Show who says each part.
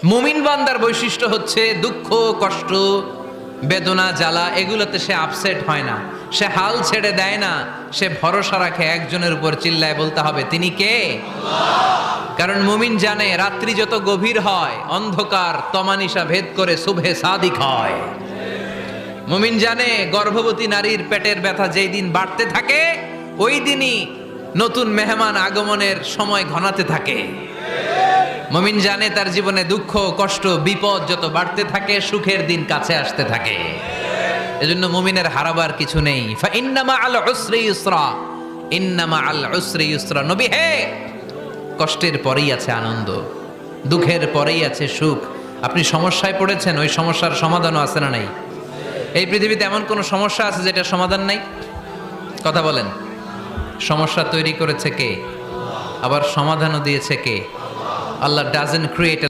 Speaker 1: মুমিন বান্দার বৈশিষ্ট্য হচ্ছে দুঃখ কষ্ট বেদনা জ্বালা এগুলোতে সে আপসেট হয় না, সে হাল ছেড়ে দেয় না, সে ভরসা রাখে একজনের উপর, চিল্লায় বলতে হবে তিনি কে? কারণ মুমিন জানে রাত্রি যত গভীর হয় অন্ধকার তমানিসা ভেদ করে সুবহে সাদিক হয়। মুমিন জানে গর্ভবতী নারীর পেটের ব্যথা যেই দিন বাড়তে থাকে ওই দিনই নতুন মেহমান আগমনের সময় ঘনাতে থাকে। মুমিন জানে তার জীবনে দুঃখ কষ্ট বিপদ যত বাড়তে থাকে সুখের দিন কাছে আসতে থাকে। এজন্য মুমিনের হারাবার কিছু নেই। ফা ইন্নামা আল উসরি ইউসরা, ইন্নামা আল উসরি ইউসরা। নবী হে, কষ্টের পরেই আছে আনন্দ, দুঃখের পরেই আছে সুখ। আপনি সমস্যায় পড়েছেন, ওই সমস্যার সমাধানও আছে না নাই? এই পৃথিবীতে এমন কোন সমস্যা আছে যেটা সমাধান নাই? কথা বলেন। সমস্যা তৈরি করেছে কে? আবার সমাধানও দিয়েছে কে? আল্লাহ ডাজন্ট ক্রিয়েট